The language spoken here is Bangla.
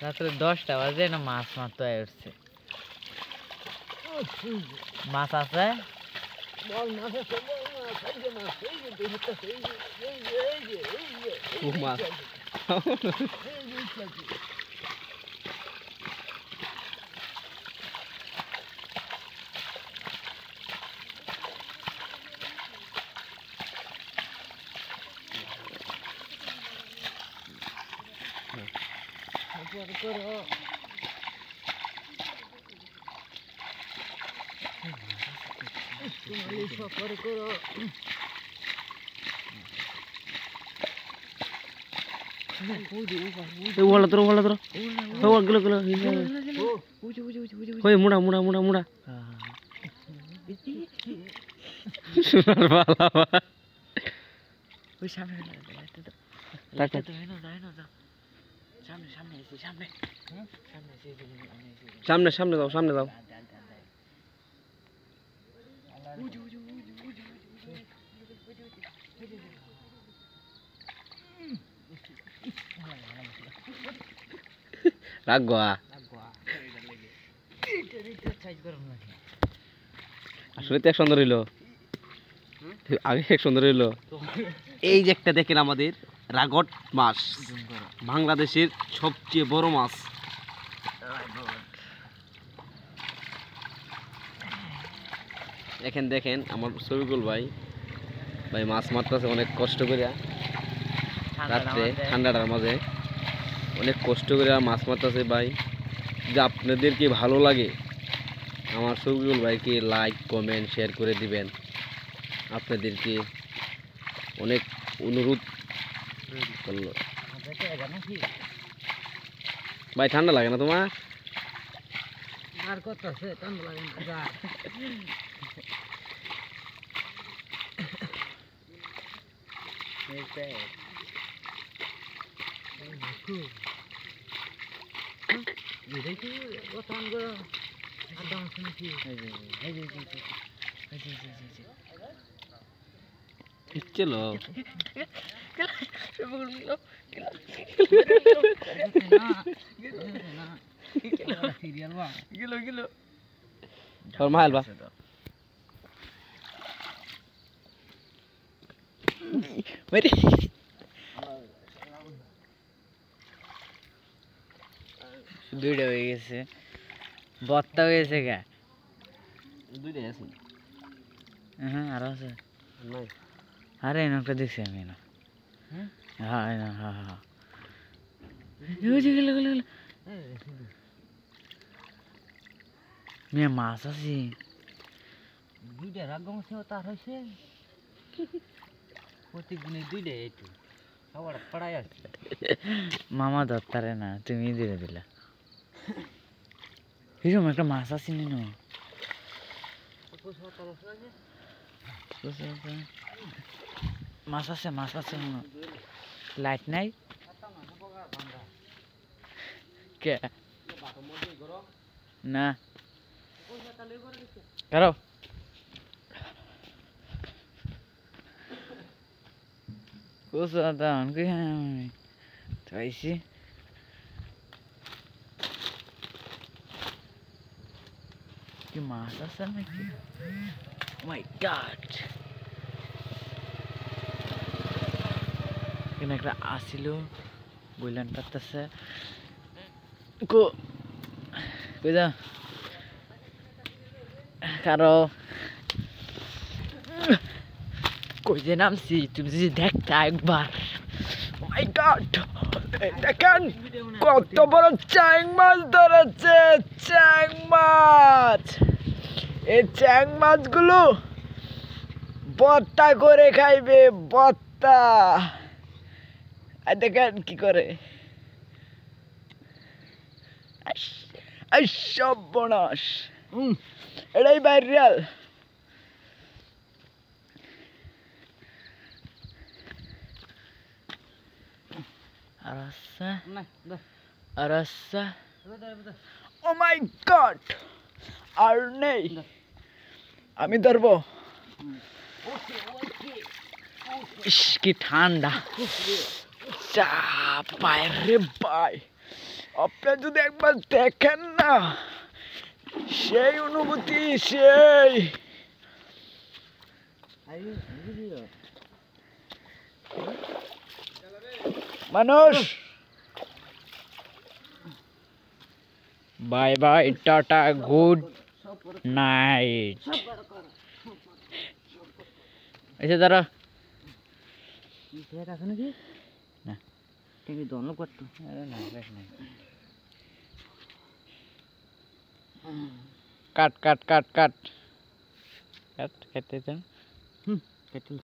রাত্রে 10টা বাজে না মাছ মারতে উঠছে। মাছ আছে ওলা তোর গেল ওই মুড়া ওই সামনে সামনে যাও রাগবা আসলে তো এক সুন্দর হইলো আগে এক সুন্দর হইলো। এই যে একটা দেখেন আমাদের রাগট মাছ, বাংলাদেশের সবচেয়ে বড় মাছ। দেখেন আমার শফিকুল ভাই মাছ মারতেছে অনেক কষ্ট করে রাত্রে ঠান্ডাটার মাঝে অনেক কষ্ট করে মাছ মারতেছে ভাই। যে আপনাদের কি ভালো লাগে আমার শফিকুল ভাইকে লাইক কমেন্ট শেয়ার করে দিবেন। আপনাদেরকে অনেক অনুরোধ করলো ভাই। ঠান্ডা লাগে না তোমার? চলো মাইল বা দুইটা হয়ে গেছে, বত্তা হয়ে গেছে গা। দুইটাই আছে। হ্যাঁ আরো আছে। নাই আরে একটা দেখছি আমি না। হ্যাঁ মেয়ে মাছ আছে দুইটা। রাগ তার হয়েছে প্রত্যেকদিনে দুইটা। একটু সবার পড়াই আছে মামা ধরতারে না, তুমি দিয়ে দিলা। এরকম একটা মাছ আছে নি না? মাছ আছে লাইট নাই কে না কারো চাইছি কি মাছ আছে নাকি? মাই গড, এখানে একটা আসিল বইলেন পারতেছে কইদা কারো কই যে নামছি তুমি যদি দেখতা একবার। মাই গড, দেখেন কত বড় চ্যাং মাছ ধরেছে। চ্যাং মাছ, এই চ্যাং মাছগুলো বত্তা করে খাইবে, বত্তা। আর দেখেন কি করে, সব বনাস এটাই ভাইরাল। ও মাই গড, আর নেই, আমি ধরবো। ইস কি ঠান্ডা চা পায় রে ভাই আপনারা যদি একবার দেখেন না সেই অনুভূতি সেই মানুষ bye bye tata good night এসে দাঁড়া আছে নাকি না তুমি দোনো করতো আরে না বেশ নাই কাট কাট কাট কাট কাট কেটে দেন কেটে